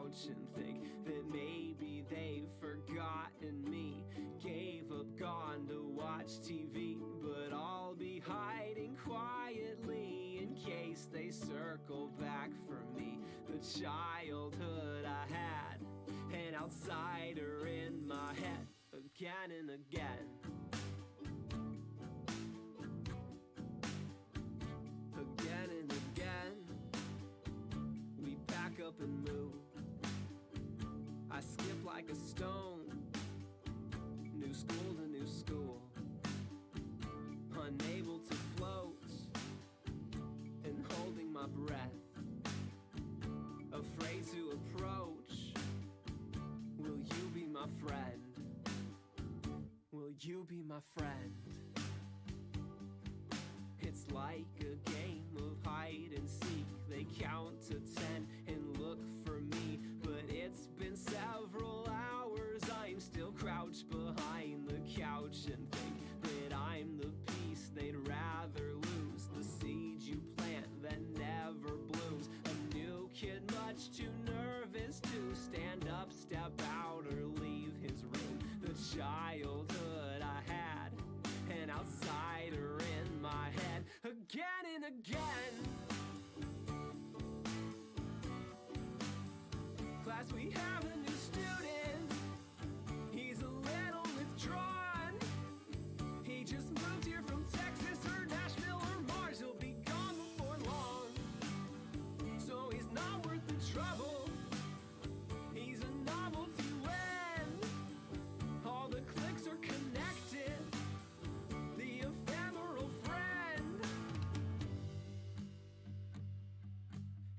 couch and think that maybe they've forgotten me. Gave up, gone to watch TV, but I'll be hiding quietly in case they circle back for me. The childhood I had, an outsider in my head, again and again. Again and again, we pack up and move. I skip like a stone, new school to new school, unable to float and holding my breath, afraid to approach. Will you be my friend? Will you be my friend? It's like a game of hide and seek. They count to 10 and look for me, but it's been several hours. I'm still crouched behind the couch and think that I'm the piece they'd rather lose. The seed you plant that never blooms. A new kid much too nervous to stand up, step out, or leave his room. The childhood I had, an outsider in my head, again and again. Class, we have a new student. He's a little withdrawn. He just moved here from Texas or Nashville or Mars. He'll be gone before long, so he's not worth the trouble. He's a novelty when all the clicks are connected. The ephemeral friend.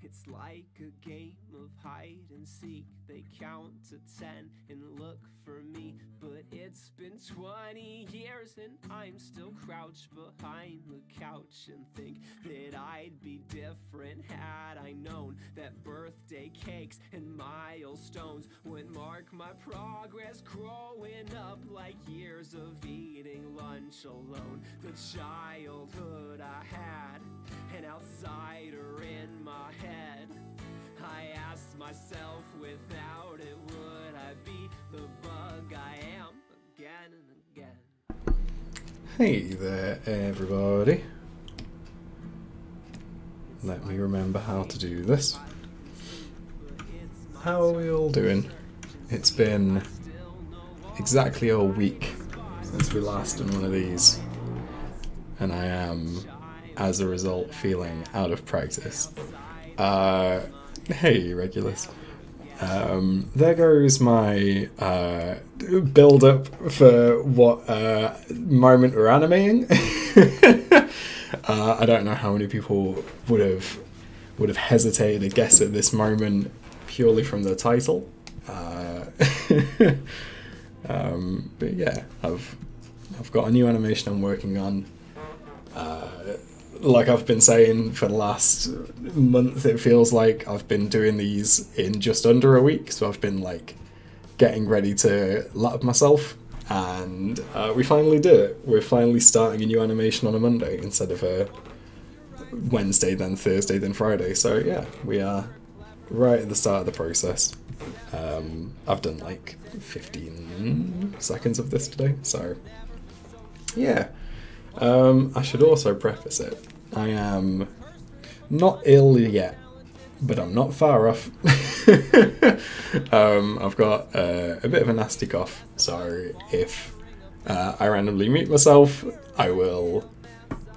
It's like a game of hide and seek. They count to 10 and look for me, but it's been 20 years and I'm still crouched behind the couch and think that I'd be different had I known that birthday cakes and milestones would mark my progress growing up, like years of eating lunch alone. The childhood I had, an outsider in my head. I asked myself, without it, would I be the bug I am again and again? Hey there, everybody. Let me remember how to do this. How are we all doing? It's been exactly a week since we last done one of these, and I am, as a result, feeling out of practice. Hey, regulars. There goes my build-up for what moment we're animating. I don't know how many people would have hesitated to guess at this moment purely from the title. But yeah, I've got a new animation I'm working on. Like I've been saying for the last month, it feels like I've been doing these in just under a week, so I've been like getting ready to lap myself, and we finally did it. We're finally starting a new animation on a Monday instead of a Wednesday, then Thursday, then Friday. So yeah, we are right at the start of the process. I've done like 15 seconds of this today, so yeah. I should also preface it. I am not ill yet, but I'm not far off. I've got a bit of a nasty cough, so if I randomly mute myself, I will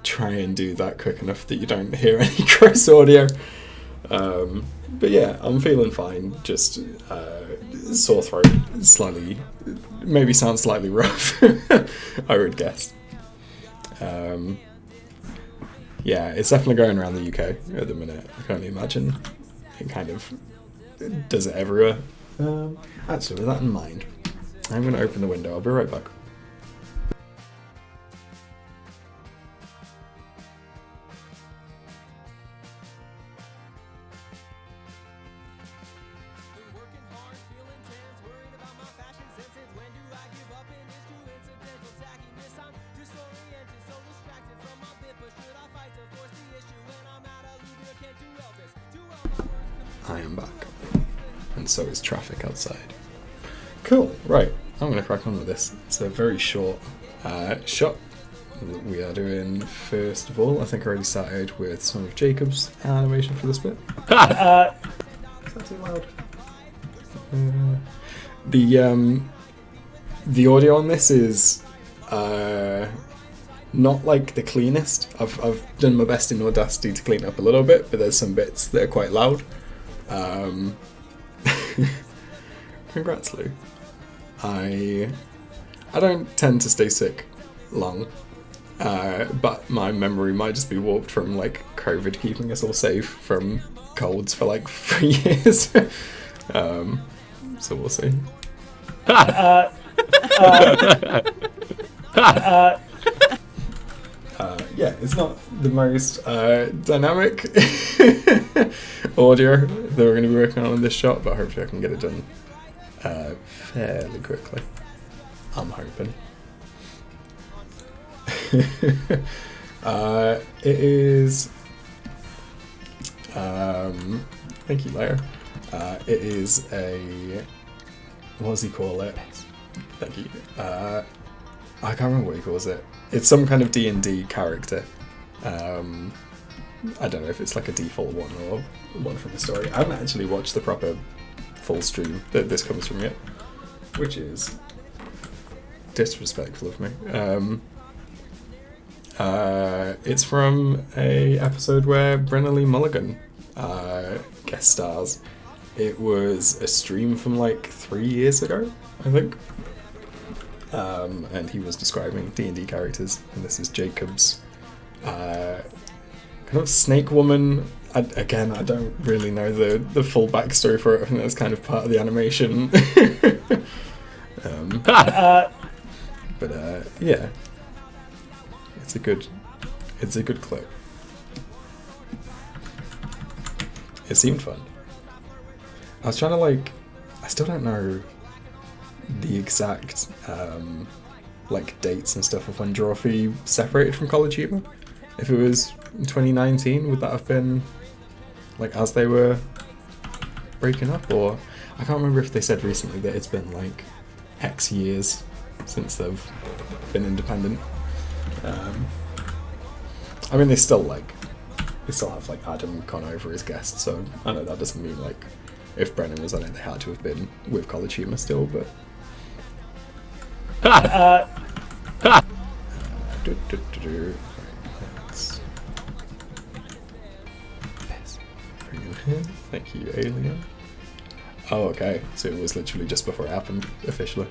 try and do that quick enough that you don't hear any gross audio. But yeah, I'm feeling fine, just sore throat, slightly, maybe sounds slightly rough, I would guess. Yeah, it's definitely going around the UK at the minute. I can only imagine it kind of does it everywhere. Actually, with that in mind, I'm going to open the window. I'll be right back. I am back, and and so is traffic outside. Cool, right, I'm going to crack on with this. It's a very short shot that we are doing. First of all, I think I already started with some of Jacob's animation for this bit. Is that too loud? The audio on this is not like the cleanest. I've done my best in Audacity to clean up a little bit, but there's some bits that are quite loud. Congrats, Lou. I don't tend to stay sick long, but my memory might just be warped from like COVID keeping us all safe from colds for like 3 years. So we'll see. Yeah, it's not the most dynamic audio that we're going to be working on in this shot, but hopefully I can get it done fairly quickly. I'm hoping. It is... thank you, Lair. It is a... what does he call it? Thank you. I can't remember what he calls it. It's some kind of D&D character. I don't know if it's like a default one or one from the story. I haven't actually watched the proper full stream that this comes from yet, which is disrespectful of me. It's from a episode where Brenna Lee Mulligan guest stars. It was a stream from like 3 years ago, I think. And he was describing D&D characters, and this is Jacob's kind of snake woman. I don't really know the full backstory for it. I think that's kind of part of the animation. But yeah, it's a good clip. It seemed fun. I was trying to like, I still don't know the exact like dates and stuff of when Drawfee separated from College Humor. If it was in 2019, would that have been like as they were breaking up, or I can't remember if they said recently that it's been like X years since they've been independent. I mean, they still have like Adam Conover as guest, so I know that doesn't mean like if Brennan was on it, they had to have been with College Humor still, but. Thank you, Alien. Oh, okay. So it was literally just before it happened, officially.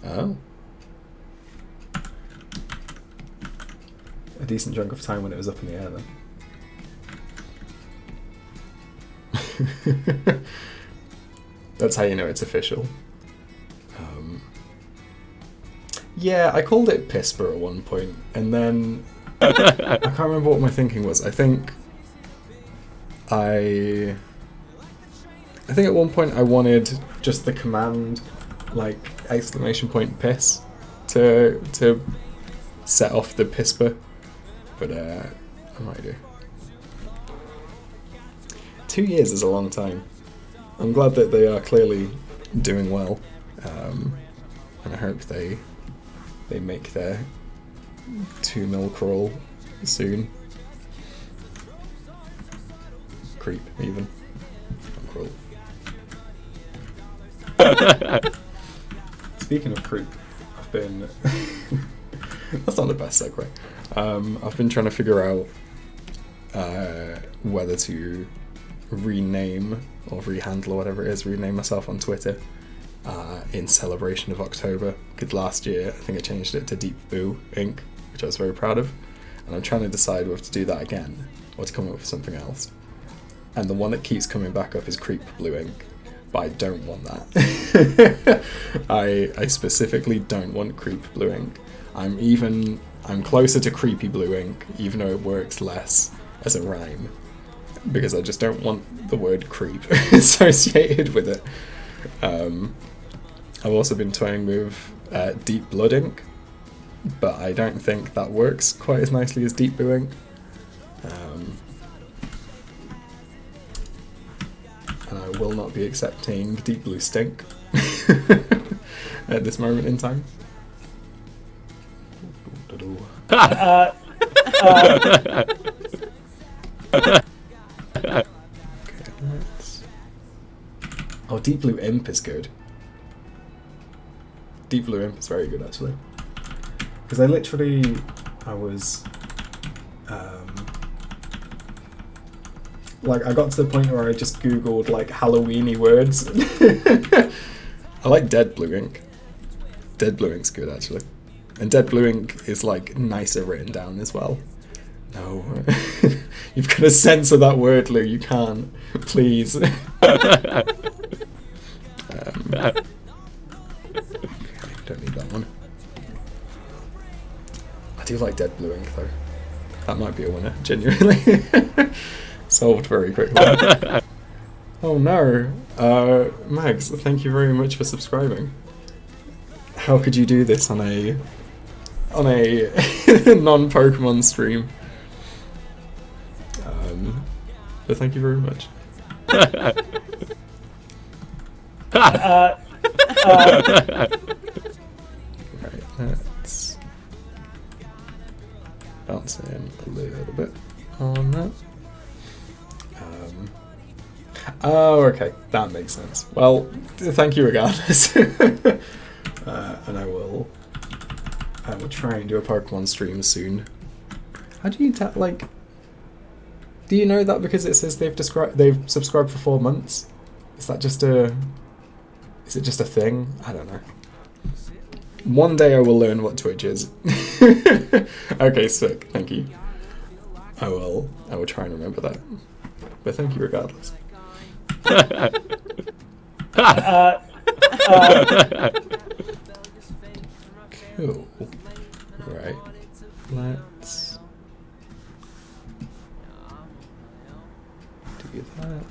Oh. A decent chunk of time when it was up in the air then. That's how you know it's official. Yeah, I called it Pisper at one point, and then I can't remember what my thinking was. I think at one point I wanted just the command, like !piss, to set off the Pisper, but I might do. 2 years is a long time. I'm glad that they are clearly doing well, and I hope they make their 2 mil crawl soon. Creep, even. Not crawl. Speaking of creep, I've been... That's not the best segue. I've been trying to figure out whether to rename or rehandle or whatever it is, rename myself on Twitter in celebration of October. Because last year I think I changed it to Deep Boo Inc., which I was very proud of, and I'm trying to decide whether to do that again or to come up with something else. And the one that keeps coming back up is Creep Blue Ink, but I don't want that. I specifically don't want Creep Blue Ink. I'm closer to Creepy Blue Ink, even though it works less as a rhyme. because I just don't want the word creep associated with it. I've also been toying with deep blood ink, but I don't think that works quite as nicely as deep blue ink. And I will not be accepting deep blue stink at this moment in time. Oh, deep blue imp is good. Deep blue imp is very good actually. Because I was like, I got to the point where I just googled like Halloweeny words. I like dead blue ink. Dead blue ink's good actually. And dead blue ink is like nicer written down as well. No. You've got to censor that word, Lou. You can't. Please. Okay, don't need that one. I do like dead blue ink though. That might be a winner, genuinely. Solved very quickly. Oh no. Mags, thank you very much for subscribing. How could you do this on a non-Pokemon stream? But thank you very much. Right, let's bounce in a little bit on that. Oh, okay, that makes sense. Well, thank you regardless. And I will try and do a Pokemon stream soon. How do you like? Do you know that because it says they've subscribed for 4 months? Is it just a thing? I don't know. One day I will learn what Twitch is. Okay, sick. Thank you. I will try and remember that. But thank you regardless. Cool. Right. Let's do that.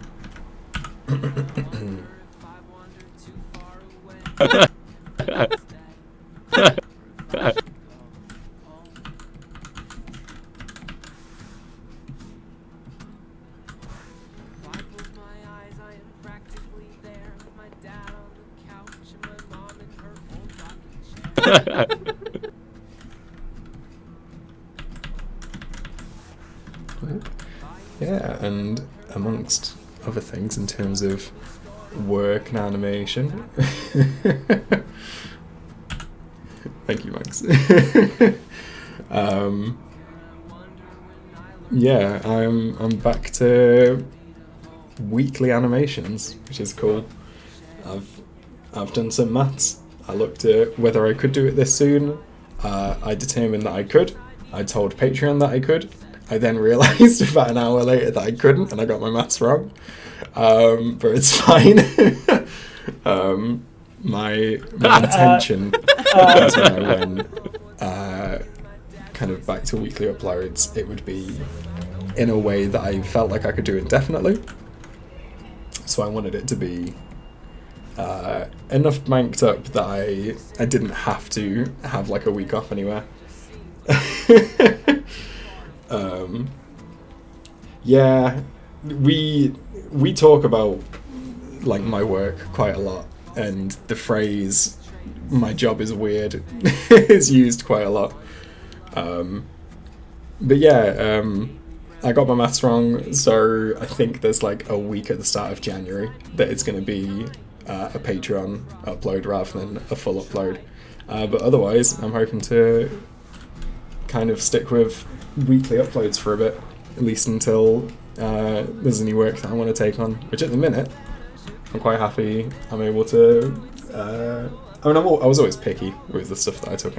Yeah, and amongst other things in terms of work and animation. Thank you, Max. Yeah, I'm back to weekly animations, which is cool. I've done some maths. I looked at whether I could do it this soon. I determined that I could. I told Patreon that I could. I then realised about an hour later that I couldn't, and I got my maths wrong. But it's fine. My intention was when I went kind of back to weekly uploads, it would be in a way that I felt like I could do indefinitely. So I wanted it to be enough banked up that I didn't have to have like a week off anywhere. Yeah, we talk about like my work quite a lot, and the phrase "my job is weird" is used quite a lot. But yeah, I got my maths wrong, so I think there's like a week at the start of January that it's going to be a Patreon upload rather than a full upload. But otherwise, I'm hoping to kind of stick with weekly uploads for a bit, at least until there's any work that I want to take on, which at the minute, I'm quite happy I'm able to... I mean, I was always picky with the stuff that I took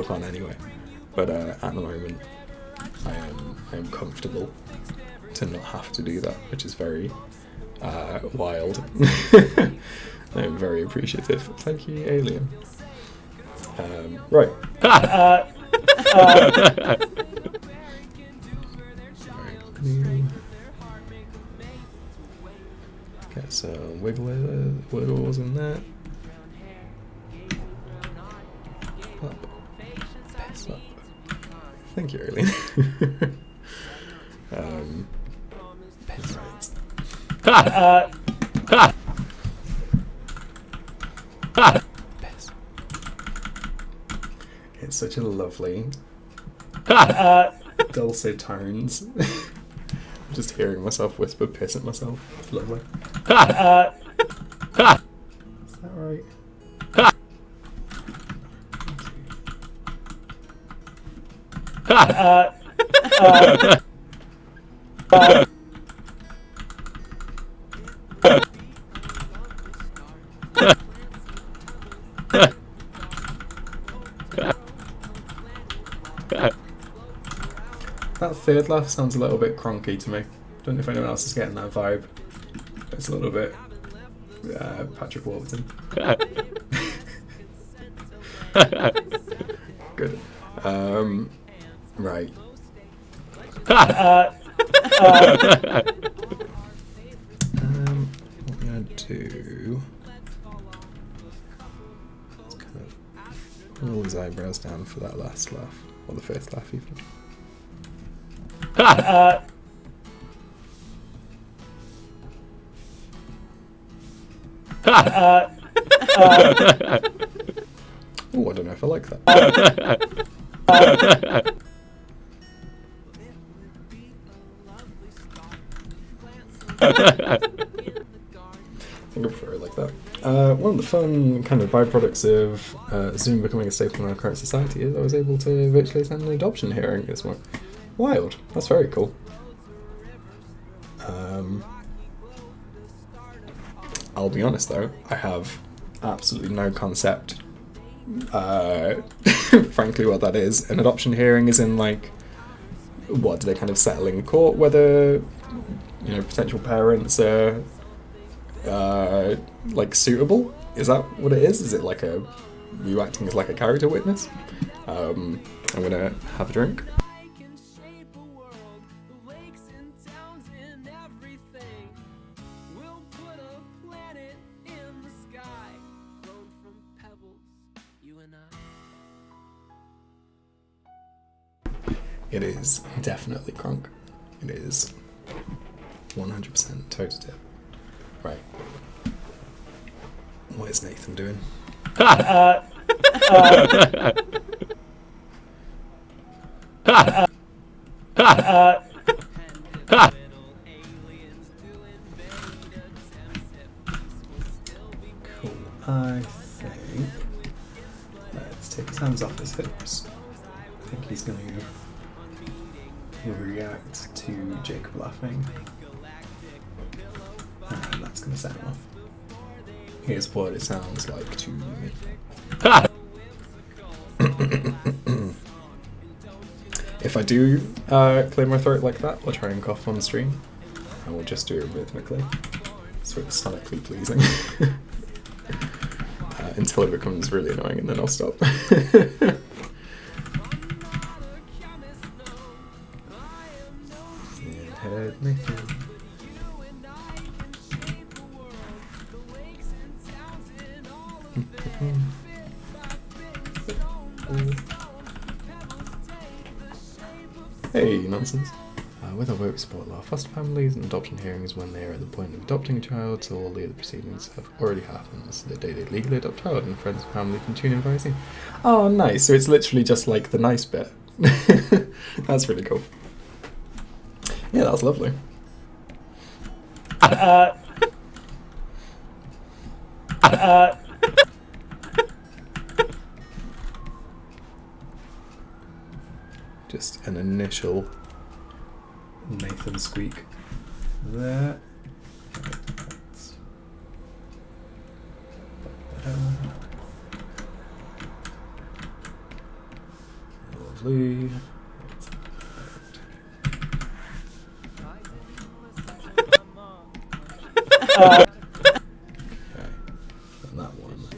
on anyway, but at the moment, I am comfortable to not have to do that, which is very wild. I'm very appreciative. Thank you, Alien. Right. So wiggles in that. Up. Piss up. Thank you, Aileen. Piss right. Piss. It's such a lovely dulcet tones. I'm just hearing myself whisper piss at myself. It's lovely. Is that right? That third laugh sounds a little bit cronky to me. Don't know if anyone else is getting that vibe. It's a little bit Patrick Warburton. Good. Right. What I'm gonna do? Let's kind of pull his eyebrows down for that last laugh, or the first laugh even. Oh, I don't know if I like that. I think I prefer it like that. One of the fun kind of byproducts of Zoom becoming a staple in our current society is I was able to virtually attend an adoption hearing this morning. Wild. That's very cool. I'll be honest though, I have absolutely no concept, frankly, what that is. An adoption hearing is in like, what, do they kind of settle in court whether, you know, potential parents are like suitable? Is that what it is? Is it like you acting as like a character witness? I'm gonna have a drink. It is definitely crunk. It is 100% toe to tip. Right. What is Nathan doing? Cool. I think let's take his hands off his hips. I think he's going to react to Jacob laughing, and that's going to set him off. Here's what it sounds like to me. If I do clear my throat like that, I'll try and cough on stream, and we'll just do it rhythmically, so it's sonically pleasing. Until it becomes really annoying, and then I'll stop. Hey, nonsense. With our work we support law, foster families and adoption hearings when they are at the point of adopting a child, so all the other proceedings have already happened. So the day they legally adopt a child and friends and family can tune in via Zoom. Oh, nice. So it's literally just like the nice bit. That's really cool. Yeah, that's lovely. Just an initial Nathan squeak there. Lovely. Okay, and that one.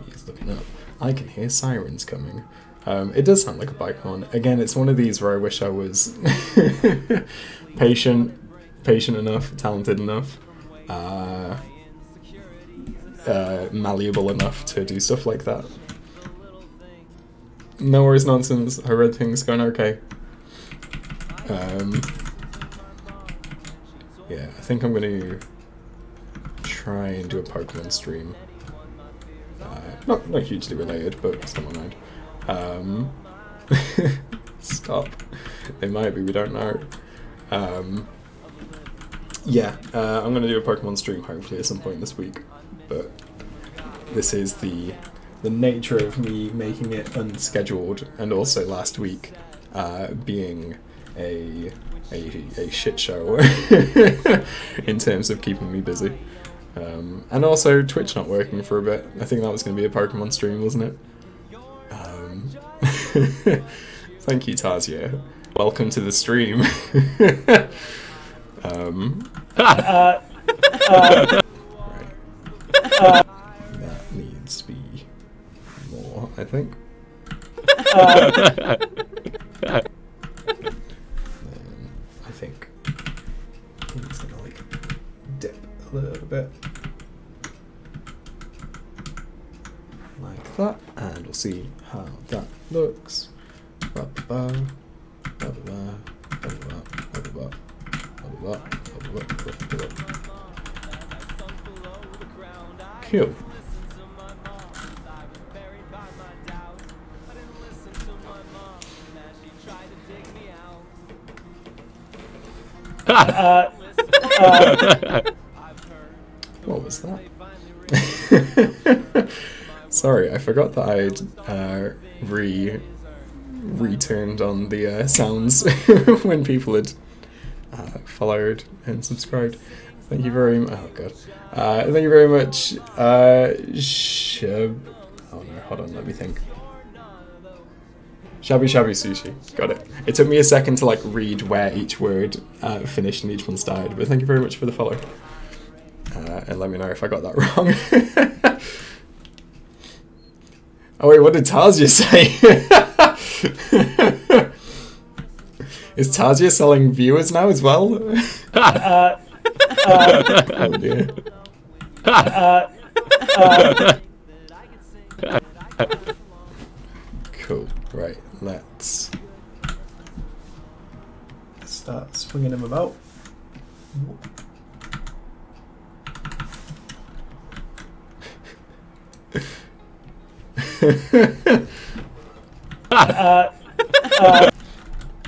He's looking up. I can hear sirens coming. It does sound like a bike horn. Again, it's one of these where I wish I was patient enough, talented enough, malleable enough to do stuff like that. No worries, nonsense. I read things going okay. Yeah, I think I'm going to try and do a Pokemon stream. Not hugely related, but still on mind. Stop. They might be, we don't know. Yeah, I'm going to do a Pokemon stream hopefully at some point this week, but this is the nature of me making it unscheduled, and also last week being a shit show in terms of keeping me busy. And also Twitch not working for a bit. I think that was going to be a Pokemon stream, wasn't it? Thank you, Tazia. Welcome to the stream. Right. That needs to be more, I think. I think it's gonna like dip a little bit like that, and we'll see how that looks. Cool. What was that? Sorry, I forgot that I'd returned on the sounds when people had followed and subscribed. Thank you very much. Oh god. Thank you very much. Oh no, hold on, let me think. Shabby sushi. Got it. It took me a second to like read where each word finished and each one started, but thank you very much for the follow. And let me know if I got that wrong. Oh wait, what did Tazia say? Is Tazia selling viewers now as well? Oh dear. Cool. Right, let's start swinging him about.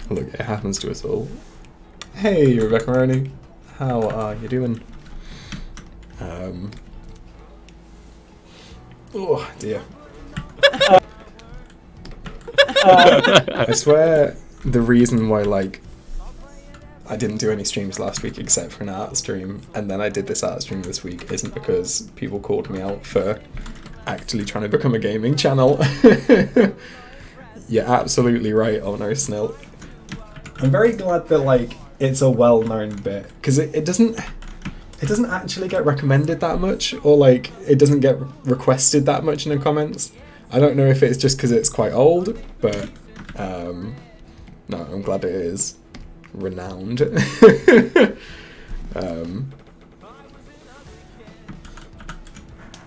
Look, it happens to us all. Hey, Rebecca Maroney. How are you doing? Oh, dear. I swear the reason why, like, I didn't do any streams last week except for an art stream, and then I did this art stream this week, isn't because people called me out for actually trying to become a gaming channel. You're absolutely right, Honor Snell. I'm very glad that, like, it's a well-known bit, because it doesn't actually get recommended that much, or like it doesn't get requested that much in the comments. I don't know if it's just because it's quite old, but no, I'm glad it is renowned.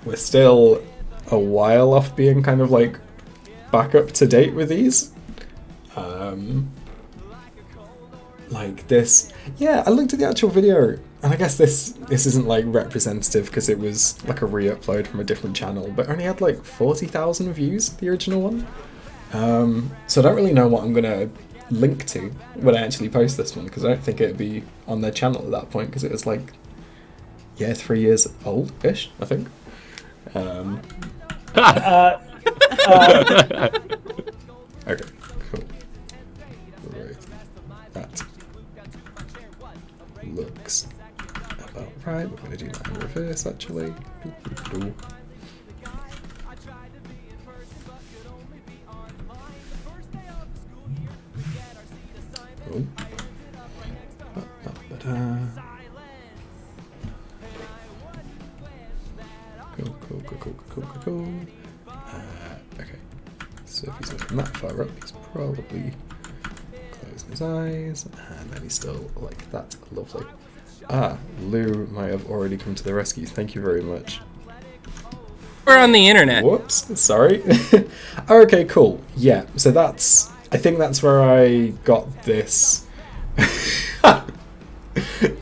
We're still a while off being kind of like back up to date with these. Like this. Yeah, I looked at the actual video, and I guess this isn't like representative because it was like a re-upload from a different channel, but only had like 40,000 views, the original one. So I don't really know what I'm gonna link to when I actually post this one, because I don't think it'd be on their channel at that point, because it was like, yeah, 3 years old-ish, I think. Okay, cool. Right. That looks about right. We're going to do that in reverse, actually. Cool. Cool. Okay. So if he's looking from that far up. He's probably closing his eyes, and then he's still like that. Lovely. Ah, Lou might have already come to the rescue. Thank you very much. We're on the internet. Whoops, sorry. Okay, cool. Yeah, so I think that's where I got this.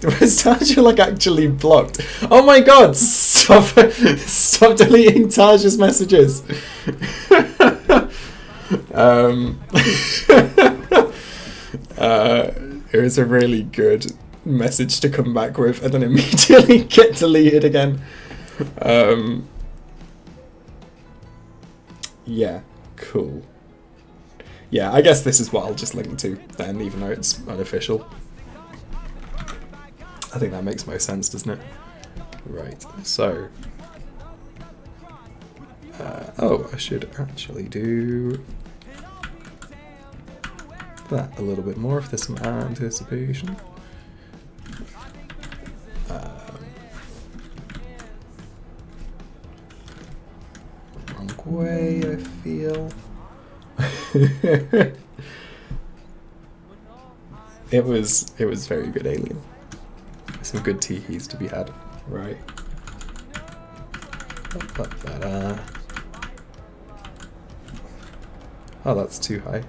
Was Taja like actually blocked? Oh my god, stop deleting Taja's messages. It was a really good message to come back with and then immediately get deleted again. Yeah, cool. Yeah, I guess this is what I'll just link to then, even though it's unofficial. I think that makes most sense, doesn't it? Right, so... oh, I should actually do that a little bit more if there's some anticipation. Wrong way, I feel. It was very good, Alien. Some good teehees to be had. Right. Oh, that's too high.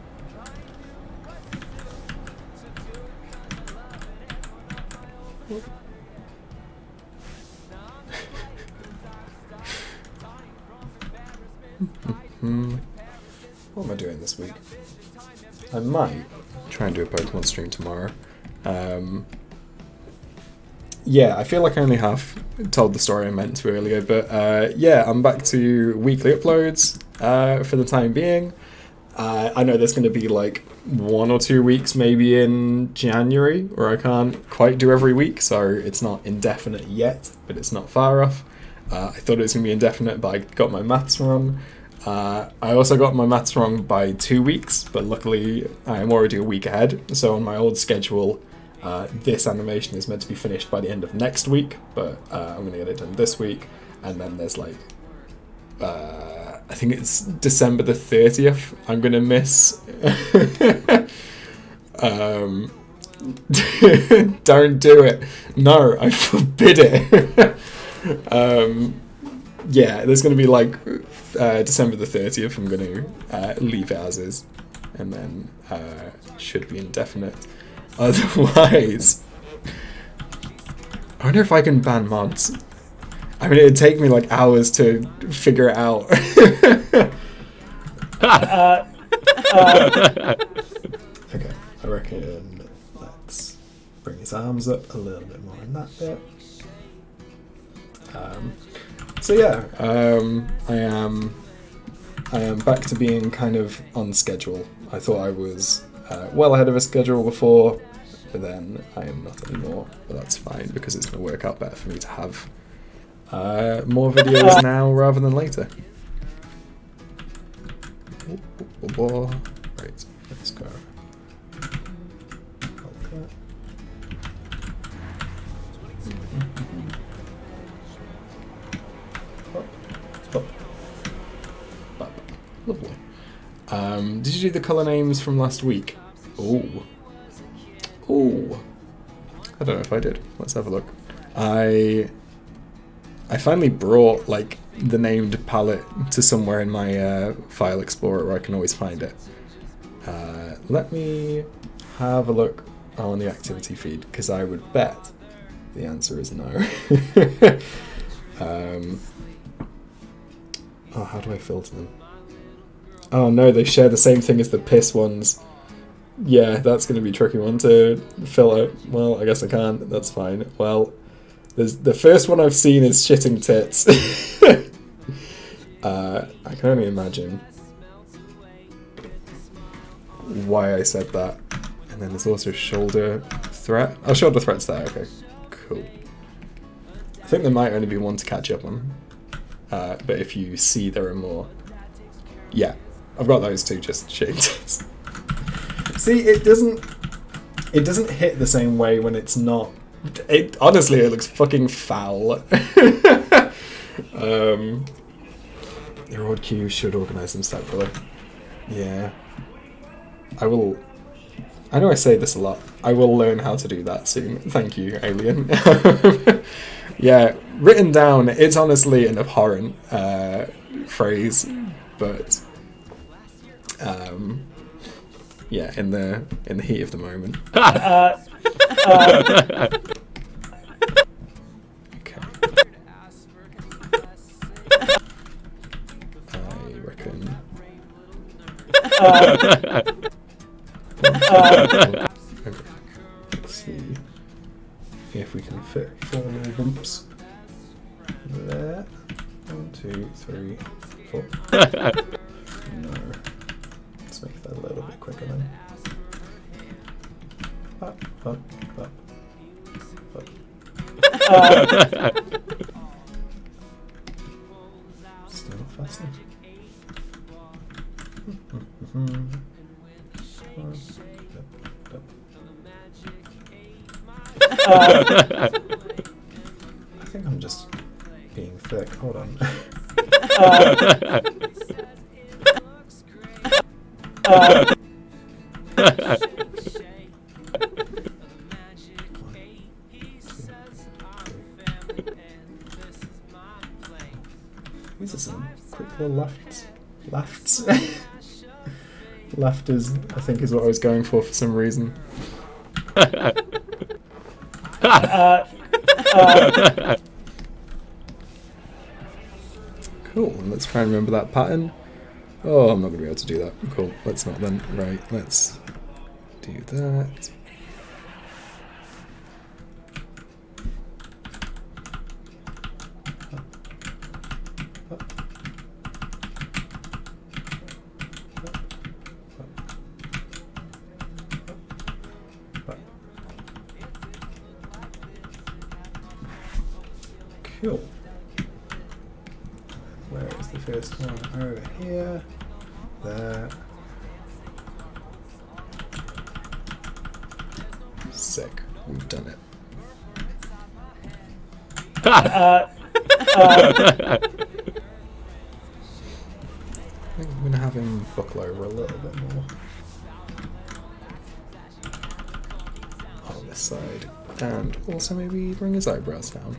What am I doing this week? I might try and do a Pokemon stream tomorrow. Yeah, I feel like I only half told the story I meant to earlier, but yeah, I'm back to weekly uploads for the time being. I know there's going to be like 1 or 2 weeks maybe in January where I can't quite do every week, so it's not indefinite yet, but it's not far off. I thought it was going to be indefinite, but I got my maths wrong. I also got my maths wrong by 2 weeks, but luckily I am already a week ahead, so on my old schedule this animation is meant to be finished by the end of next week, but I'm going to get it done this week, and then there's like I think it's December the 30th I'm going to miss. Don't do it. No, I forbid it. Yeah, there's going to be like December the 30th I'm going to leave it as is, and then should be indefinite. Otherwise, I wonder if I can ban mods. I mean, it'd take me like hours to figure it out. Okay, I reckon let's bring his arms up a little bit more in that bit. So yeah, I am back to being kind of on schedule. I thought I was well ahead of a schedule before, but then I am not anymore. But that's fine because it's going to work out better for me to have more videos now rather than later. Right, let's go. Lovely. Did you do the colour names from last week? Ooh. Ooh. I don't know if I did. Let's have a look. I finally brought like the named palette to somewhere in my file explorer where I can always find it. Let me have a look on the activity feed, because I would bet the answer is no. Oh, how do I filter them? Oh no, they share the same thing as the piss ones. Yeah, that's going to be a tricky one to filter. Well, I guess I can't. That's fine. Well, the first one I've seen is shitting tits. I can only imagine why I said that. And then there's also shoulder threat. Oh, shoulder threat's there. Okay, cool. I think there might only be one to catch up on. But if you see there are more. Yeah, I've got those two, just shitting tits. See, it doesn't hit the same way when it's not. It honestly, it looks fucking foul. Your odd queue should organise them separately. Yeah. I will... I know I say this a lot. I will learn how to do that soon. Thank you, Alien. Yeah, written down, it's honestly an abhorrent phrase, but yeah, in the heat of the moment. Okay. I reckon. Okay. Let's see if we can fit 4 little bumps there. 1, 2, 3, 4. No. Let's make that a little bit quicker then. Up, up, up, up. Still not fast enough. I think I'm just being thick. Hold on. These are some quick little lefts. Lefters, I think, is what I was going for some reason. Cool, let's try and remember that pattern. Oh, I'm not going to be able to do that. Cool, let's not then. Right, let's do that. Cool. Where is the first one? Over here. There. Sick. We've done it. I think I'm going to have him buckle over a little bit more. On this side. And also maybe bring his eyebrows down.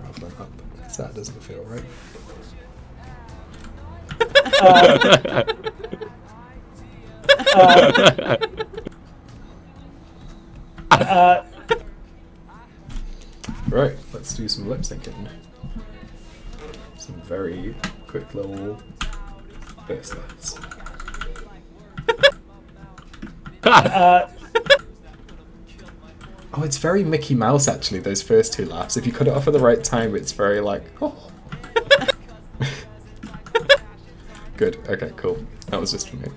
Rather than up, because that doesn't feel right. Right, let's do some lip syncing. Some very quick little burst lefts. Oh, it's very Mickey Mouse actually, those first 2 laughs. If you cut it off at the right time, it's very like, oh. Good, okay, cool. That was just for me.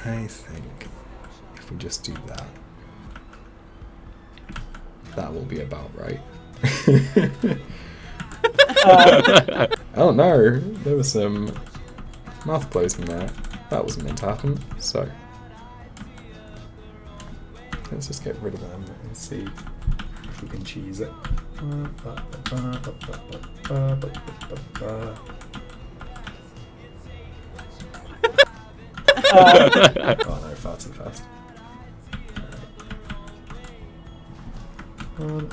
I think if we just do that, that will be about right. Oh no, there was some mouth closing there. That wasn't meant to happen, so let's just get rid of them and see if we can cheese it. Oh no, far too fast. Right. 1,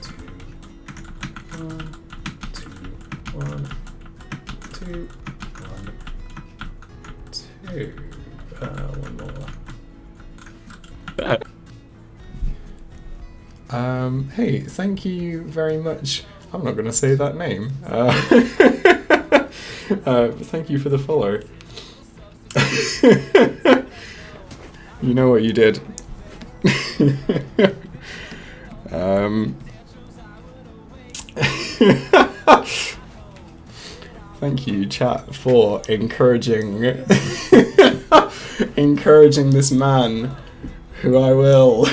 2, 1, 2, 1, 2. One more. Hey, thank you very much. I'm not going to say that name. Thank you for the follow. You know what you did. Thank you, chat, for encouraging this man who I will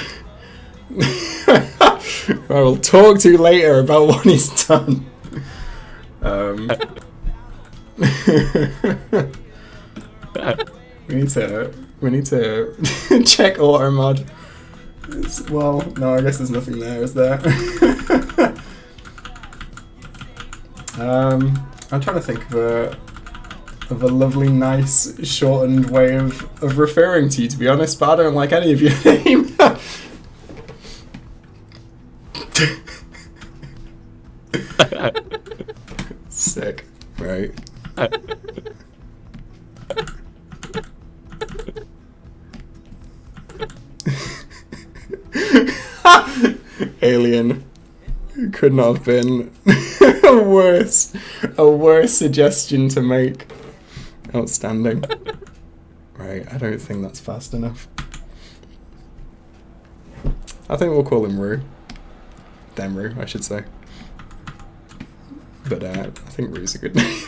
talk to later about what he's done. We need to check auto mod. Well, no, I guess there's nothing there, is there? I'm trying to think of a lovely, nice, shortened way of referring to you, to be honest, but I don't like any of your name. Sick. Right. Alien. Could not have been a worse suggestion to make. Outstanding. Right, I don't think that's fast enough. I think we'll call him Rue. Demru, I should say. But I think Rue's a good name.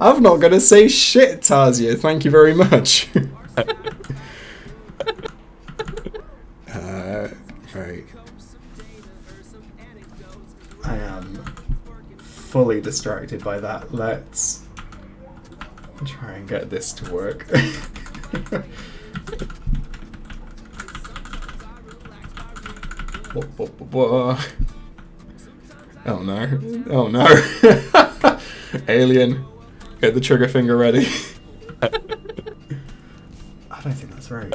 I'm not gonna say shit, Tarzia. Thank you very much. Right. I am fully distracted by that. Let's try and get this to work. Oh no. Oh no. Alien, get the trigger finger ready. I don't think that's right.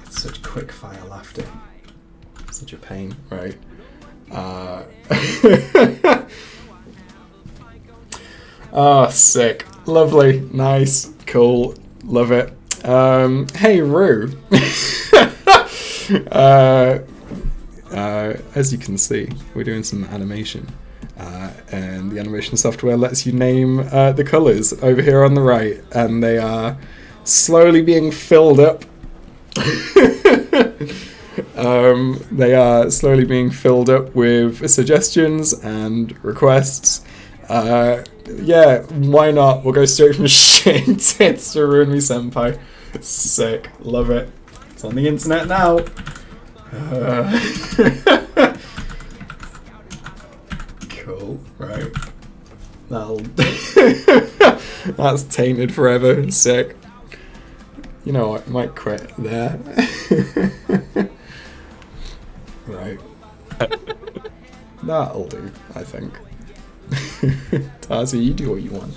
It's such quick fire laughter. Such a pain, right? Oh, sick. Lovely. Nice. Cool. Love it. Hey, Rue. As you can see, we're doing some animation. And the animation software lets you name the colours over here on the right. And they are slowly being filled up. They are slowly being filled up with suggestions and requests. Yeah, why not? We'll go straight from shitting tits to Ruin Me Senpai. Sick. Love it. It's on the internet now. Cool. Right. That'll... That's tainted forever. Sick. You know what? I might quit there. Right. That'll do, I think. Tazi, you do what you want.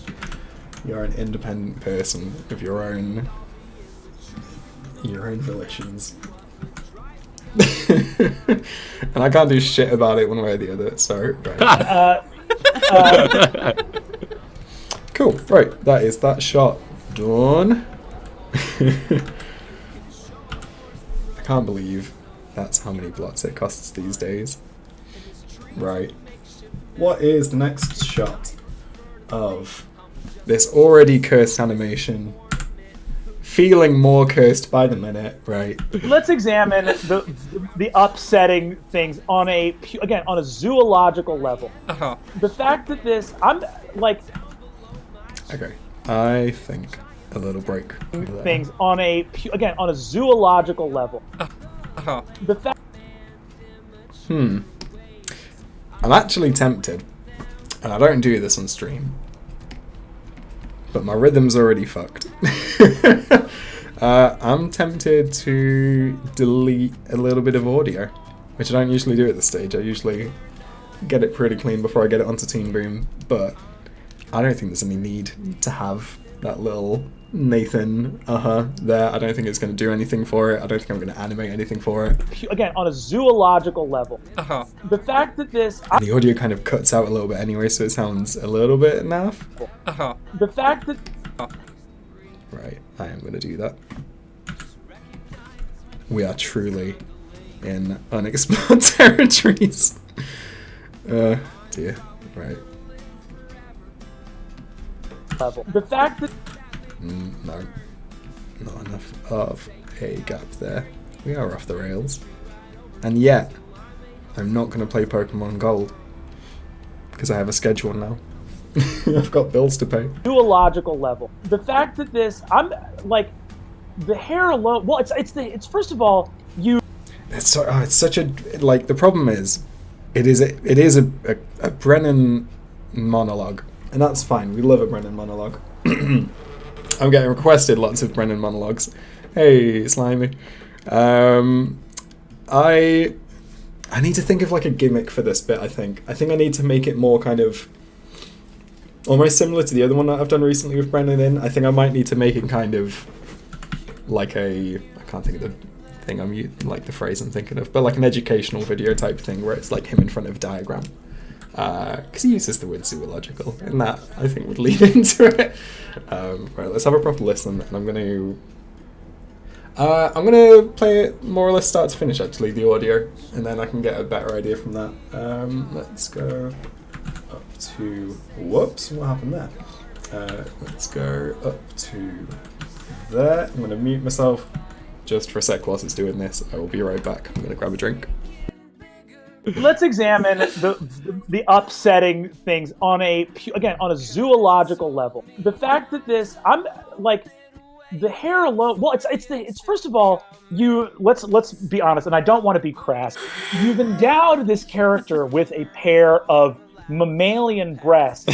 You're an independent person of your own volitions. And I can't do shit about it one way or the other, so right. Cool, right, that is that shot done. I can't believe that's how many blocks it costs these days. Right. What is the next shot of this already cursed animation? Feeling more cursed by the minute, right? Let's examine the upsetting things on a zoological level. The fact that Okay, I think a little break. Things on a zoological level. The fact. I'm actually tempted, and I don't do this on stream, but my rhythm's already fucked. I'm tempted to delete a little bit of audio, which I don't usually do at this stage. I usually get it pretty clean before I get it onto Teen Boom, but I don't think there's any need to have that little Nathan there. I don't think it's going to do anything for it. I don't think I'm going to animate anything for it. Again, on a zoological level. The fact that and the audio kind of cuts out a little bit anyway, so it sounds a little bit naff. The fact that... Right, I am going to do that. We are truly in unexplored territories. Dear. Right. Level. The fact that... No. Not enough of a gap there. We are off the rails. And yet, I'm not going to play Pokemon Gold. Because I have a schedule now. I've got bills to pay. Zoological level. The fact that the hair alone... Well, it's first of all, It's such a... the problem is, it is a Brennan monologue. And that's fine. We love a Brennan monologue. I'm getting requested lots of Brennan monologues. Hey, Slimy. I need to think of like a gimmick for this bit. I think I need to make it more kind of almost similar to the other one that I've done recently with Brennan in. I think I might need to make it kind of like I can't think of the thing like the phrase I'm thinking of, but like an educational video type thing where it's like him in front of a diagram. Because he uses the word zoological, and that I think would lead into it. Right, let's have a proper listen, and I'm gonna play it more or less start to finish, actually, the audio, and then I can get a better idea from that. Let's go up to... Whoops, what happened there? Let's go up to there. I'm gonna mute myself just for a sec whilst it's doing this. I will be right back. I'm gonna grab a drink. Let's examine the upsetting things on a zoological level. The fact that the hair alone. Well, it's first of all, let's be honest, and I don't want to be crass. You've endowed this character with a pair of mammalian breasts,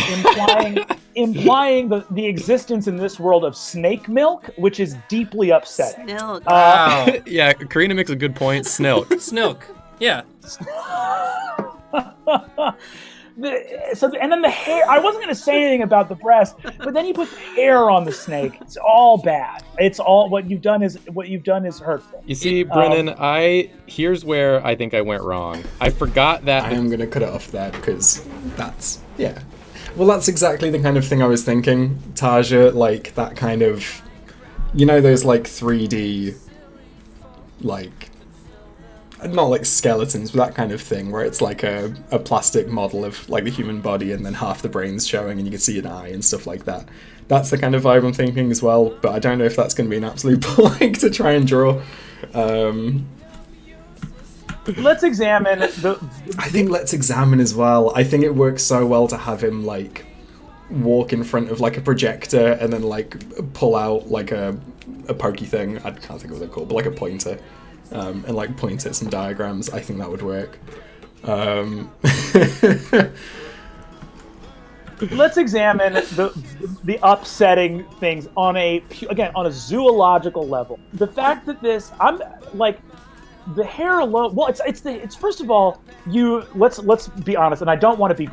implying the existence in this world of snake milk, which is deeply upsetting. Snilk. Wow. Yeah, Karina makes a good point. Snilk. Snilk. Yeah. And then the hair. I wasn't going to say anything about the breast, but then you put the hair on the snake. It's all bad. It's all what you've done is hurtful. You see, Brennan, here's where I think I went wrong. I forgot that. I am going to cut it off there because that's well, that's exactly the kind of thing I was thinking, Taja. Like that kind of, those like 3D, like. Not like skeletons, but that kind of thing, where it's like a plastic model of like the human body and then half the brain's showing and you can see an eye and stuff like that. That's the kind of vibe I'm thinking as well, but I don't know if that's going to be an absolute blank to try and draw. Let's examine I think let's examine as well. I think it works so well to have him like walk in front of like a projector and then like pull out like a pokey thing. I can't think of what they're called, but like a pointer. And like point at some diagrams. I think that would work. Let's examine the upsetting things on a zoological level. The fact that the hair alone. Well, it's first of all, let's be honest, and I don't want to be.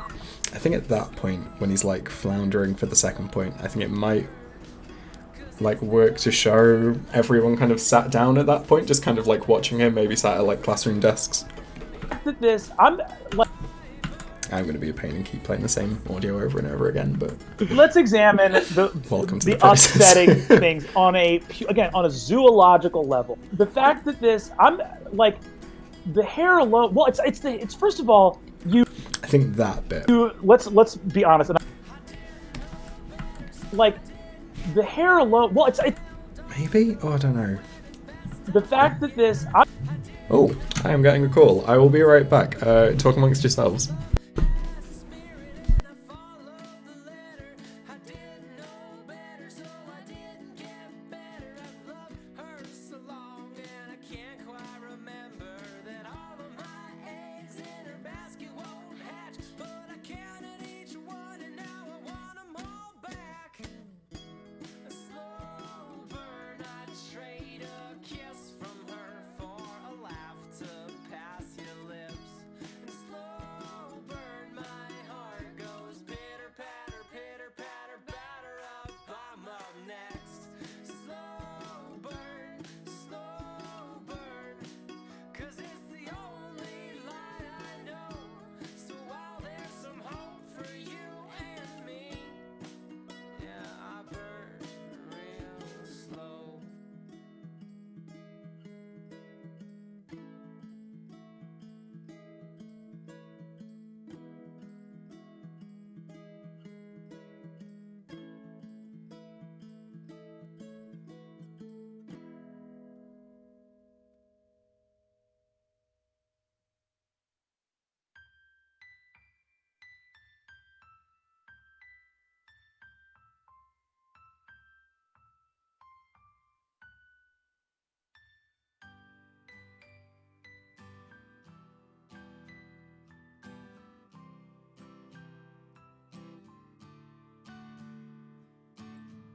I think at that point when he's like floundering for the second point, I think it might like work to show everyone kind of sat down at that point, just kind of like watching him, maybe sat at like classroom desks. I'm going to be a pain and keep playing the same audio over and over again, but let's examine the upsetting things on a zoological level. The fact that the hair alone. Well, it's first of all I think that bit. Let's be honest, and the hair alone. Well, maybe. Oh, I don't know. The fact that Oh, I am getting a call. I will be right back. Talk amongst yourselves.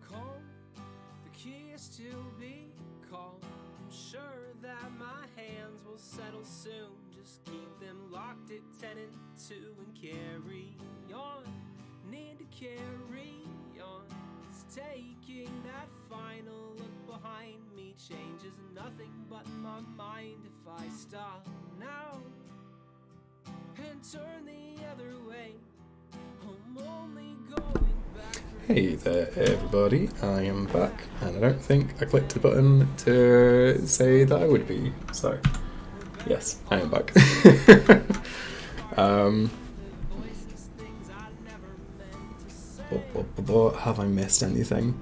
Calm, the key is to be calm. sure that my hands will settle soon. Just keep them locked at 10 and 2 and carry on. Need to carry on. 'Cause taking that final look behind me changes nothing but my mind. If I stop now and turn the other way, I'm only going back. Hey there everybody, I am back, and I don't think I clicked the button to say that I would be, so yes, I am back. Have I missed anything?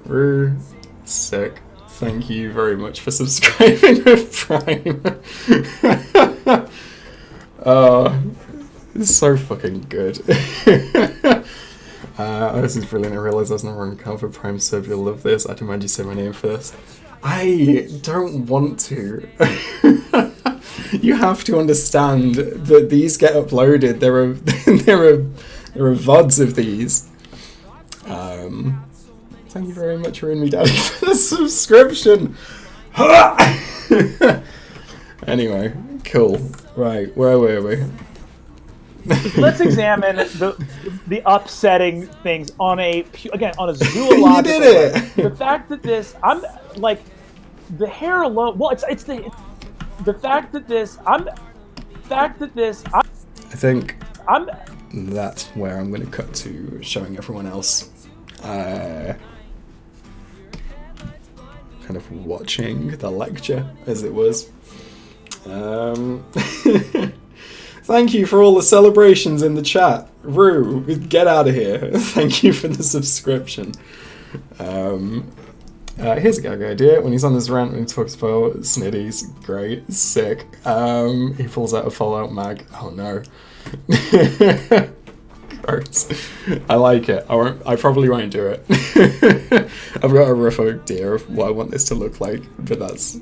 Rue, sick. Thank you very much for subscribing with Prime. It's so fucking good. This is brilliant. I realise I was never on account for Prime sub. You'll love this. I demand you say my name first. I don't want to. You have to understand that these get uploaded. There are VODs of these. Thank you very much, Ruin Me Daddy, for the subscription. Anyway, cool. Right, where were we? Let's examine the upsetting things on a zoological You did it! level. The fact that this, I'm like, the hair alone. Well, it's the fact that this. I think that's where I'm going to cut to showing everyone else. Kind of watching the lecture as it was. Thank you for all the celebrations in the chat. Rue, get out of here. Thank you for the subscription. Here's a gag idea. When he's on his rant, when he talks about snitties, great, sick. He pulls out a Fallout mag. Oh no. Gross. I like it. I probably won't do it. I've got a rough idea of what I want this to look like, but that's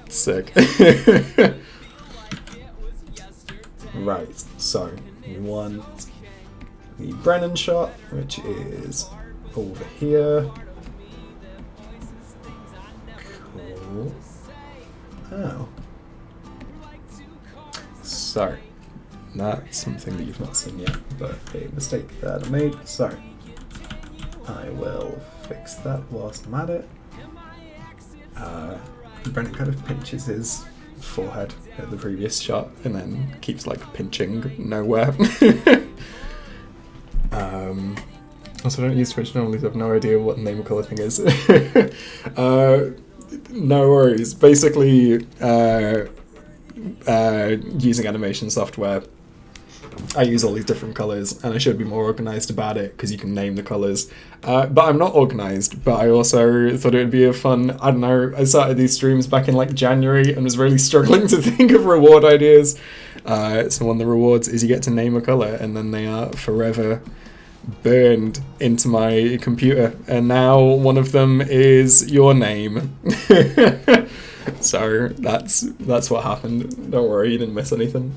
sick. Right, so we want the Brennan shot, which is over here. Cool. Oh. So, that's something that you've not seen yet, but a mistake that I made. So, I will fix that whilst I'm at it. Brennan kind of pinches his forehead at the previous shot and then keeps like pinching nowhere. Also, I don't use Twitch normally, so I have no idea what the name of colour thing is. No worries. Basically, using animation software, I use all these different colours, and I should be more organised about it because you can name the colours. But I'm not organised, but I also thought it would be a fun, I don't know, I started these streams back in like January and was really struggling to think of reward ideas. So one of the rewards is you get to name a colour, and then they are forever burned into my computer. And now one of them is your name. So that's what happened. Don't worry, you didn't miss anything.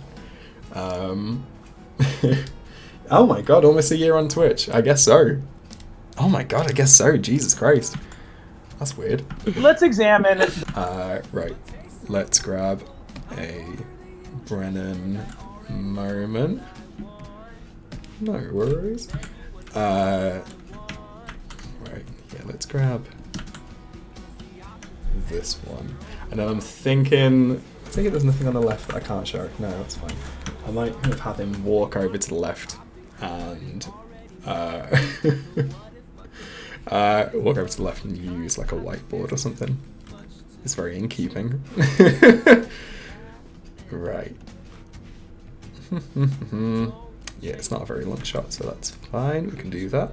Oh my god, almost a year on Twitch. I guess so. Oh my god, I guess so. Jesus Christ. That's weird. Let's examine. Right. Let's grab a Brennan moment. No worries. Right. Yeah, let's grab this one. And then I'm thinking... I think there's nothing on the left that I can't show. No, that's fine. I might kind of have him walk over to the left and walk over to the left and use like a whiteboard or something. It's very in keeping. Right. Yeah, it's not a very long shot, so that's fine. We can do that.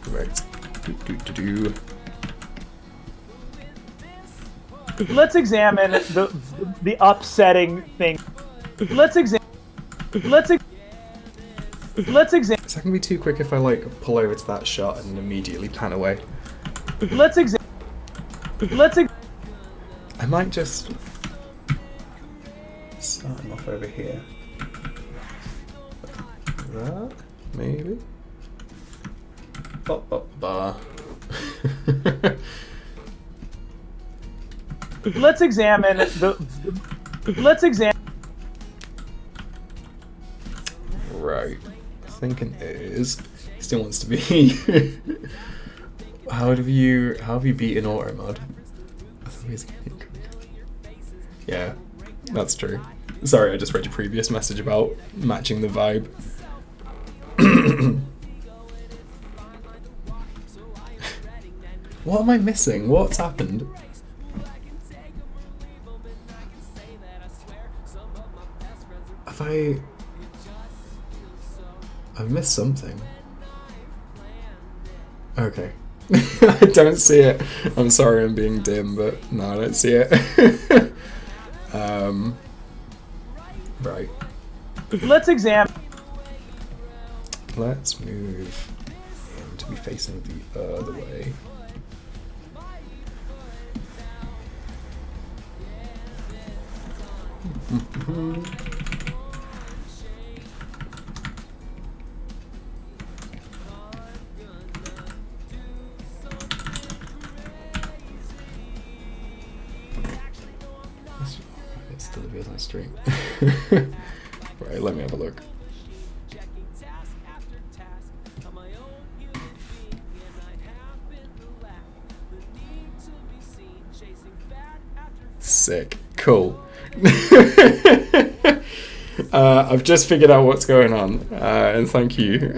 Right. Let's examine the upsetting thing. Let's examine. Is that gonna be too quick if I like pull over to that shot and immediately pan away? Let's examine. Let's I might just start him off over here. That, maybe. let's examine let's examine. Right. Thinking is he still wants to be. How have you beaten auto mod? Yeah, that's true. Sorry, I just read your previous message about matching the vibe. What am I missing? What's happened? I've missed something. Okay. I don't see it. I'm sorry I'm being dim, but no, I don't see it. Right. Let's examine. Let's move him to be facing the other way. It still appears on stream. Right, let me have a look. Sick. Cool. I've just figured out what's going on, and thank you.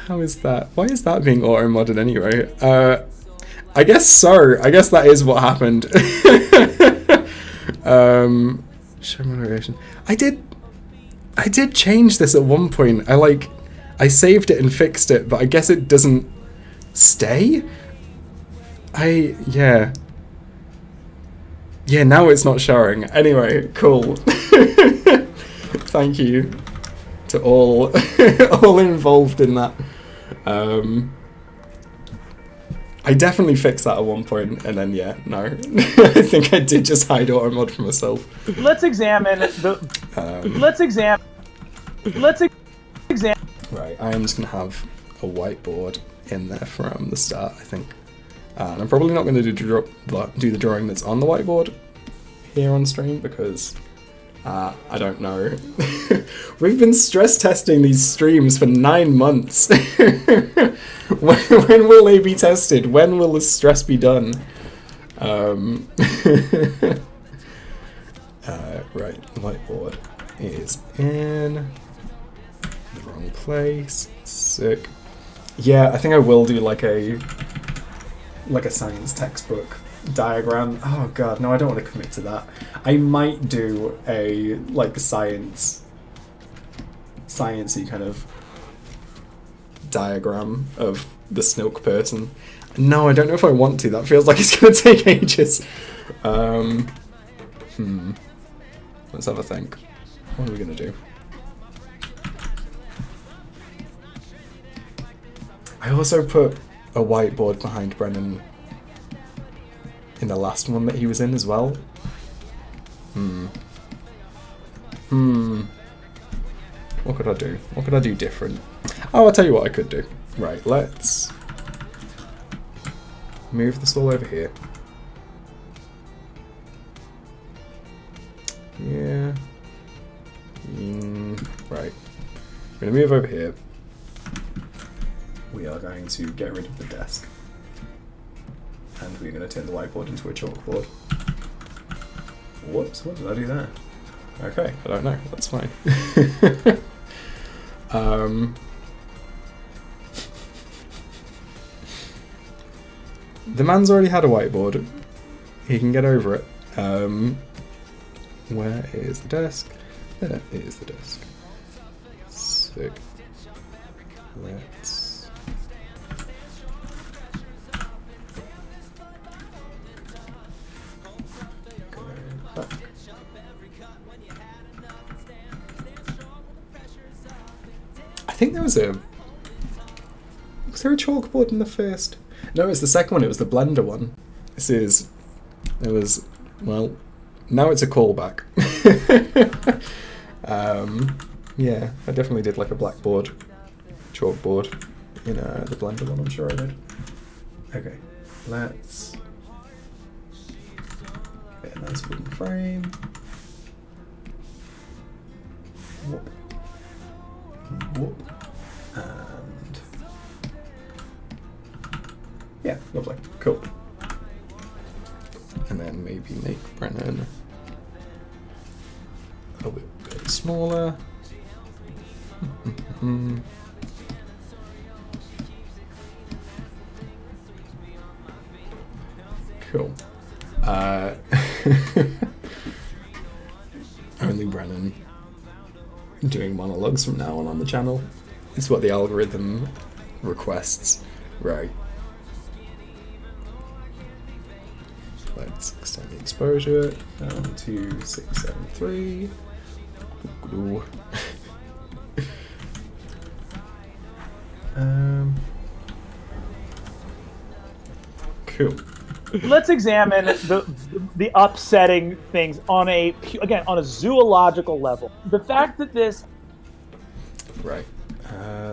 How is that? Why is that being auto-modded anyway? I guess so. I guess that is what happened. Show motivation. I did change this at one point. I saved it and fixed it, but I guess it doesn't stay? Yeah. Yeah, now it's not showing. Anyway, cool. Thank you to all all involved in that. I definitely fixed that at one point, and then yeah, no. I think I did just hide auto mod for myself. Let's examine let's examine. Right, I am just gonna have a whiteboard in there from the start, I think. And I'm probably not going to do the drawing that's on the whiteboard here on stream because I don't know. We've been stress testing these streams for 9 months. When will they be tested? When will the stress be done? Right, the whiteboard is in the wrong place. Sick. Yeah, I think I will do like a science textbook diagram. Oh god, no, I don't want to commit to that. I might do a sciencey kind of diagram of the Snilk person. No, I don't know if I want to. That feels like it's going to take ages. Let's have a think. What are we going to do? I also put a whiteboard behind Brennan in the last one that he was in as well. What could I do? What could I do different? Oh, I'll tell you what I could do. Right, let's move this all over here. Yeah. Right. I'm going to move over here. We are going to get rid of the desk. And we're going to turn the whiteboard into a chalkboard. Whoops, what did I do there? Okay, I don't know, that's fine. The man's already had a whiteboard. He can get over it. Where is the desk? There is the desk. Sick. Let's... go back. I think there was a... Was there a chalkboard in the first? No, it's the second one. It was the blender one. Well, now it's a callback. Yeah, I definitely did like a blackboard, chalkboard in the blender one, I'm sure I did. Okay, let's get a nice wooden frame. Whoop. Whoop. And yeah, lovely, cool. And then maybe make Brennan a bit smaller. Cool. Only Brennan doing monologues from now on the channel. It's what the algorithm requests. Right. Let's extend the exposure down to 673. Cool. Let's examine the upsetting things on a zoological level. The fact that this. Right.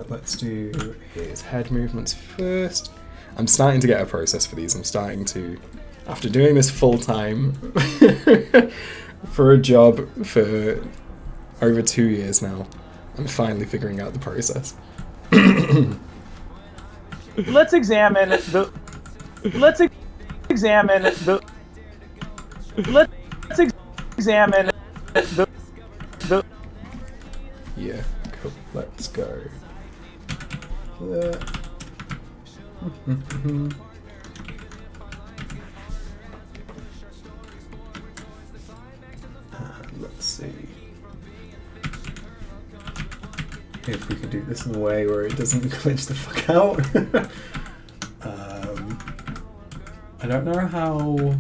Let's do his head movements first. I'm starting to get a process for these. I'm starting to, after doing this full time for a job for over 2 years now, I'm finally figuring out the process. Let's examine the. Let's examine the. Let's examine the. Yeah, cool. Let's go there. Let's see if we can do this in a way where it doesn't glitch the fuck out. I don't know how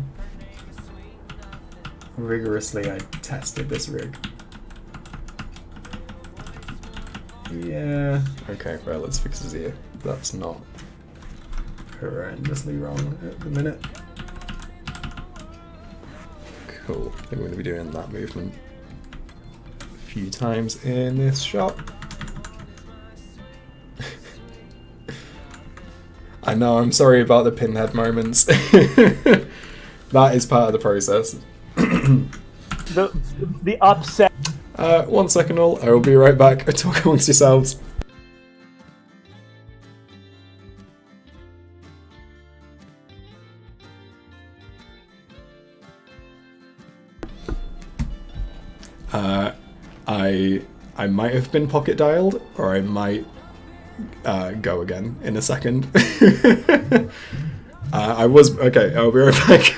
rigorously I tested this rig. Yeah. Okay, well, let's fix his ear. That's not horrendously wrong at the minute. Cool. I think we're going to be doing that movement a few times in this shot. I know, I'm sorry about the pinhead moments. That is part of the process. the upset. 1 second all, I will be right back. Talk amongst yourselves. I might have been pocket dialed, or I might go again in a second. I was okay. I'll be right back.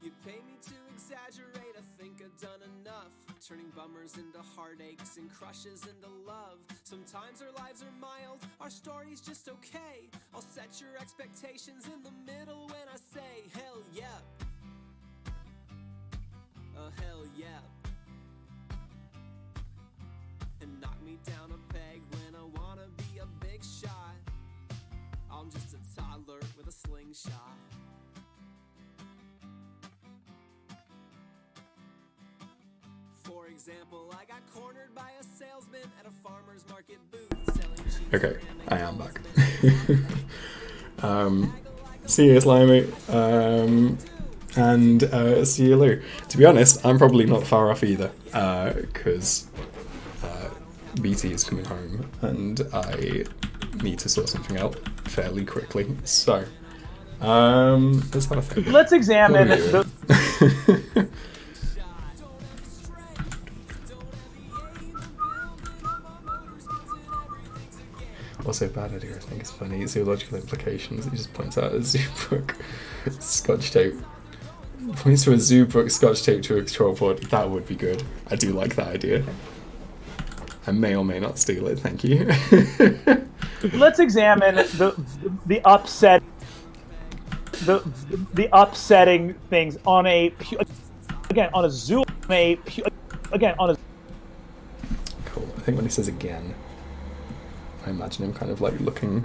You pay me to exaggerate, I think I've done enough. Turning bummers into heartaches and crushes into love. Sometimes our lives are mild, our story's just okay. I'll set your expectations in the middle when I say hell yeah. Hell yeah. And knock me down a peg when I wanna be a big shot. I'm just a toddler with a slingshot. For example, I got cornered by a salesman at a farmer's market booth selling cheap. Okay, I am back. See you, Slimy. And see you, Lou. To be honest, I'm probably not far off either, because BT is coming home and I need to sort something out fairly quickly. So, let's have a think. Let's examine the. also a bad idea. I think it's funny. Zoological implications. He just points out a zoo book scotch tape. Points to a zoo book scotch tape to a control board. That would be good. I do like that idea. I may or may not steal it. Thank you. Let's examine the upsetting things on a zoo. Cool. I think when he says again, I imagine him kind of like looking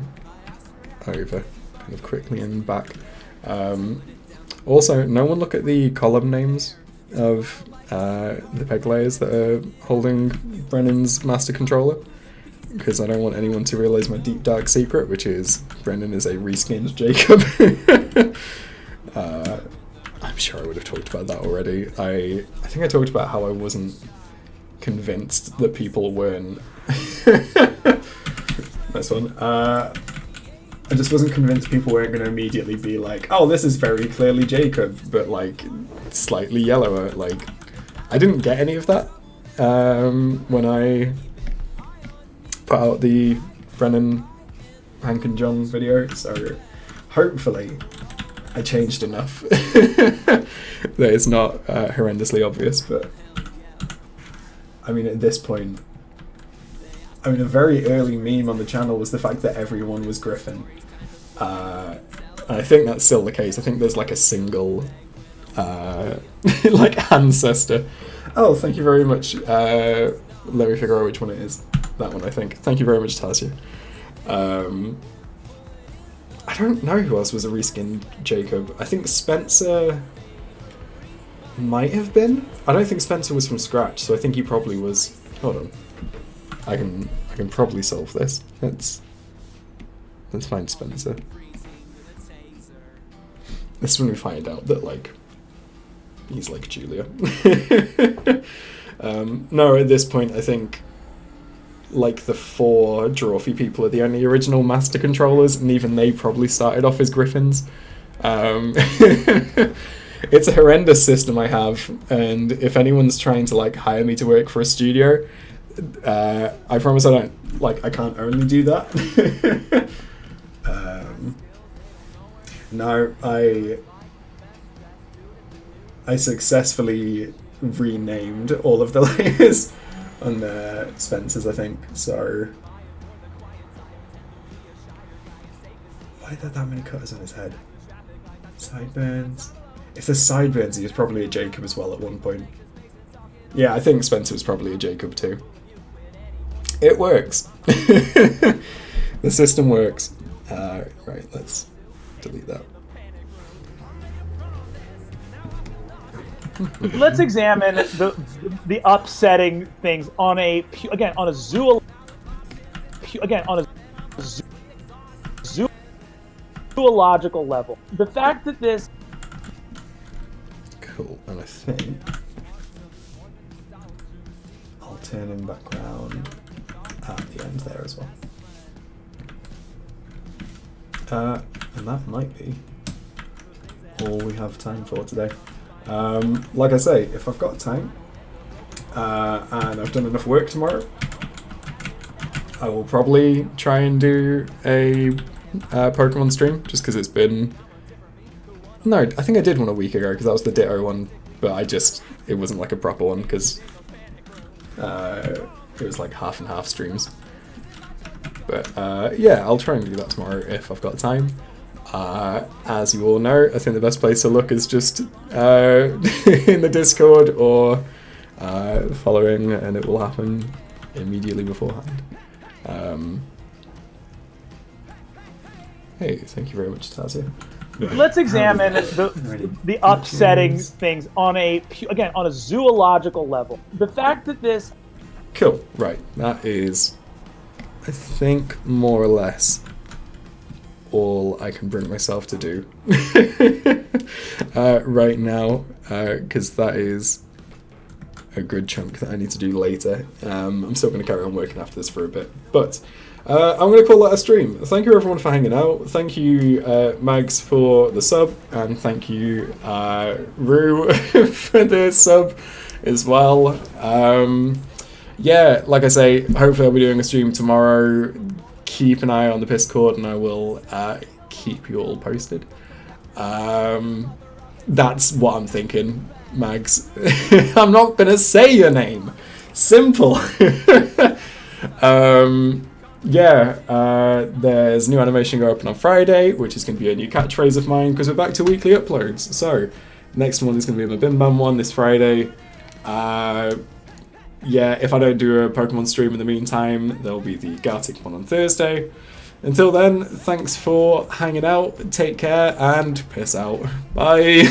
over, kind of quickly and back. Also, no one look at the column names of the peg layers that are holding Brennan's master controller, because I don't want anyone to realise my deep dark secret, which is Brennan is a reskinned Jacob. I'm sure I would have talked about that already. I think I talked about how I wasn't convinced that people weren't... Nice one. I just wasn't convinced people weren't going to immediately be like, oh, this is very clearly Jacob, but like slightly yellower. Like, I didn't get any of that when I put out the Brennan, Hank and John video, so hopefully I changed enough that it's not horrendously obvious, but I mean, at this point, I mean, a very early meme on the channel was the fact that everyone was Griffin. And I think that's still the case. I think there's like a single like ancestor. Oh, thank you very much. Let me figure out which one it is. That one, I think. Thank you very much, Tasia. I don't know who else was a reskinned Jacob. I think Spencer might have been. I don't think Spencer was from scratch, so I think he probably was. Hold on. I can probably solve this. Let's find Spencer. This is when we find out that like he's like Julia. No, at this point I think like the 4 Drawfee people are the only original master controllers, and even they probably started off as Griffins. It's a horrendous system I have, and if anyone's trying to like hire me to work for a studio, I promise I can't only do that. No, I successfully renamed all of the layers on Spencer's, I think, so... Why are there that many cutters on his head? Sideburns? If there's sideburns, he was probably a Jacob as well at one point. Yeah, I think Spencer was probably a Jacob too. It works. The system works. Right, let's delete that. Let's examine the upsetting things on a zoological level. The fact that this... Cool, and I think I'll turn him back around at the end there as well. And that might be all we have time for today. Like I say, if I've got time and I've done enough work tomorrow, I will probably try and do a Pokemon stream, just because it's been... No, I think I did one a week ago, because that was the Ditto one, but it wasn't like a proper one, because it was like half and half streams. But yeah, I'll try and do that tomorrow if I've got time. As you all know, I think the best place to look is just in the Discord or following, and it will happen immediately beforehand. Hey, thank you very much, Tasia. Let's examine the upsetting things on a zoological level. The fact that this... Cool, right. That is, I think, more or less all I can bring myself to do right now, because that is a good chunk that I need to do later. I'm still going to carry on working after this for a bit, but I'm going to call that a stream. Thank you everyone for hanging out. Thank you Mags for the sub, and thank you Rue for the sub as well. Yeah, like I say, hopefully I'll be doing a stream tomorrow. keep an eye on the Discord, and I will keep you all posted. That's what I'm thinking, Mags. I'm not gonna say your name. Simple. There's new animation go open on Friday, which is going to be a new catchphrase of mine because we're back to weekly uploads. So, next one is going to be my Bim Bam one this Friday. If I don't do a Pokemon stream in the meantime, there'll be the Gartic one on Thursday. Until then, thanks for hanging out, take care, and peace out. Bye!